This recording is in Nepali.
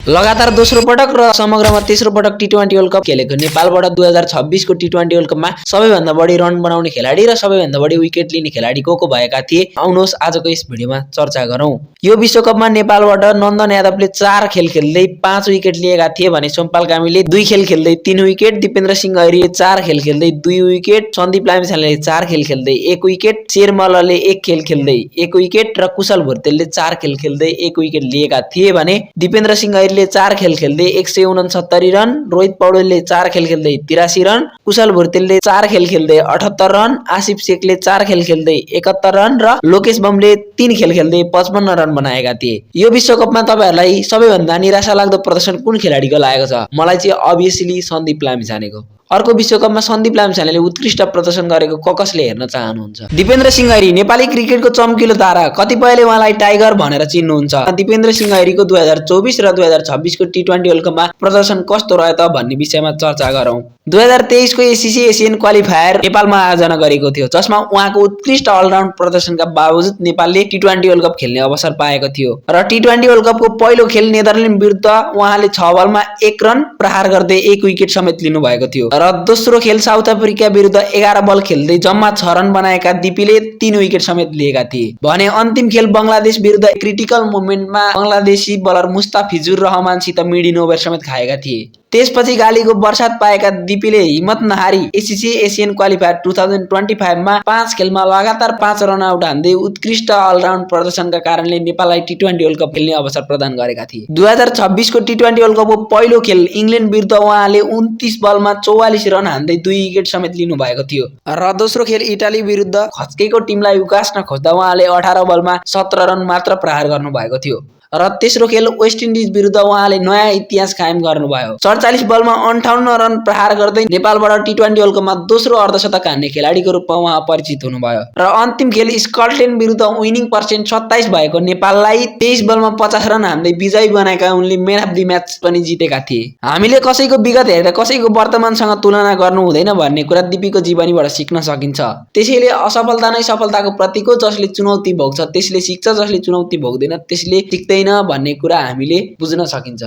लगातार दोस्रो पटक र समग्रमा तेस्रो पटक टी20 वर्ल्ड कप खेलेको नेपालबाट 2026 को टी20 वर्ल्ड कपमा सबैभन्दा बढी रन बनाउने खेलाडी र सबैभन्दा बढी विकेट लिने खेलाडी को भएका थिए। आउनुहोस् आजको यस भिडियोमा चर्चा गरौँ। यो विश्वकपमा नेपालबाट नन्दन यादवले 4 खेल खेल्दै 5 विकेट लिएका थिए भने सोमपाल कामीले 2 खेल खेल्दै 3 विकेट, दिपेन्द्र सिंह ऐरीले 4 खेल खेल्दै 2 विकेट, सन्दीप लामिछानेले 4 खेल खेल्दै 1 विकेट, शेर मल्लले 1 खेल खेल्दै 1 विकेट र कुशल भुर्तेलले 4 खेल खेल्दै 1 विकेट लिएका थिए भने दिपेन्द्र सिंह ऐरीले 4 खेल खेल्दै 169 रन, रोहित पौडेलले 4 खेल खेल्दै 83 रन, कुशल भुर्तेलले 4 खेल खेल्दै 78 रन, आसिफ शेखले 4 खेल खेल्दै 71 रन र लोकेश बमले 3 खेल खेल्दै 55 रन बनाएका थिए। यो विश्वकपमा तपाईहरुलाई सबैभन्दा निराशा लाग्दो प्रदर्शन कुन खेलाडीको लागेको छ? मलाई चाहिँ अभियसली सन्दीप लामिछानेको। अर्को विश्वकपमा सन्दीप लामिछानेले उत्कृष्ट प्रदर्शन गरेको कसले हेर्न चाहनुहुन्छ? दिपेन्द्र सिंह ऐरी नेपाली क्रिकेटको चम्किलो तारा, कतिपयले उहाँलाई टाइगर भनेर चिन्नुहुन्छ। दिपेन्द्र सिंह ऐरीको 2024 र 2026 को टी20 वर्ल्ड कपमा प्रदर्शन कस्तो रह्यो त भन्ने विषयमा चर्चा गरौँ। 2023 को एसीसी एशियन क्वालिफायर नेपालमा आयोजना गरेको थियो, जसमा उहाँको उत्कृष्ट अलराउन्ड प्रदर्शनका बावजुद नेपालले टी20 वर्ल्ड कप खेल्ने अवसर पाएको थियो र टी20 वर्ल्ड कपको पहिलो खेल नेदरल्यान्ड विरुद्ध उहाँले 6 बलमा 1 रन प्रहार गर्दै 1 विकेट समेत लिनु भएको थियो र दोस्रो खेल साउथ अफ्रिका विरुद्ध 11 बल खेल्दै जम्मा 6 रन बनाएका दिपीले 3 विकेट समेत लिएका थिए भने अन्तिम खेल बंगलादेश विरुद्ध क्रिटिकल मोमेन्टमा बंगलादेशी बलर मुस्ताफिजुर रहमानसित मिडिन ओभर समेत खाएका थिए। त्यसपछि गालीको बर्सात पाएका दिपीले हिम्मत नहारी एसीसी एशियन क्वालिफायर 2025 मा 5 खेलमा लगातार 5 रन आउट हान्दै उत्कृष्ट अलराउन्ड प्रदर्शनका कारणले नेपाललाई टी20 वर्ल्ड कप खेल्ने अवसर प्रदान गरेका थिए। 2026 को टी20 वर्ल्ड कपको पहिलो खेल इंग्ल्यान्ड विरुद्ध उहाँले 29 बलमा 44 रन हान्दै 2 विकेट समेत लिनु भएको थियो र दोस्रो खेल इटाली विरुद्ध खच्केको टिमलाई उकास्न खोज्दा उहाँले 18 बलमा 17 रन मात्र प्रहार गर्नु भएको थियो र तेस्रो खेल वेस्ट इन्डिज विरुद्ध उहाँले नयाँ इतिहास कायम गर्नुभयो। 47 बलमा 58 रन प्रहार गर्दै नेपालबाट टी20 वर्ल्ड कपमा दोस्रो अर्धशतक हान्ने खेलाडीको रूपमा उहाँ परिचित हुनुभयो र अन्तिम खेल स्कटल्यान्ड विरुद्ध विनिङ पर्सेन्ट 27 भएको नेपाललाई 23 बलमा 50 रन हान्दै विजयी बनाएका उनले म्यान अफ द म्याच पनि जितेका थिए। हामीले कसैको विगत हेरेर कसैको वर्तमानसँग तुलना गर्नु हुँदैन भन्ने कुरा दिपीको जीवनीबाट सिक्न सकिन्छ। त्यसैले असफलता नै सफलताको प्रतीक हो। जसले चुनौती भोग्छ त्यसले सिक्छ, जसले चुनौती भोग्दैन त्यसले सिक्दैन भन्ने कुरा हामीले बुझ्न सकिन्छ।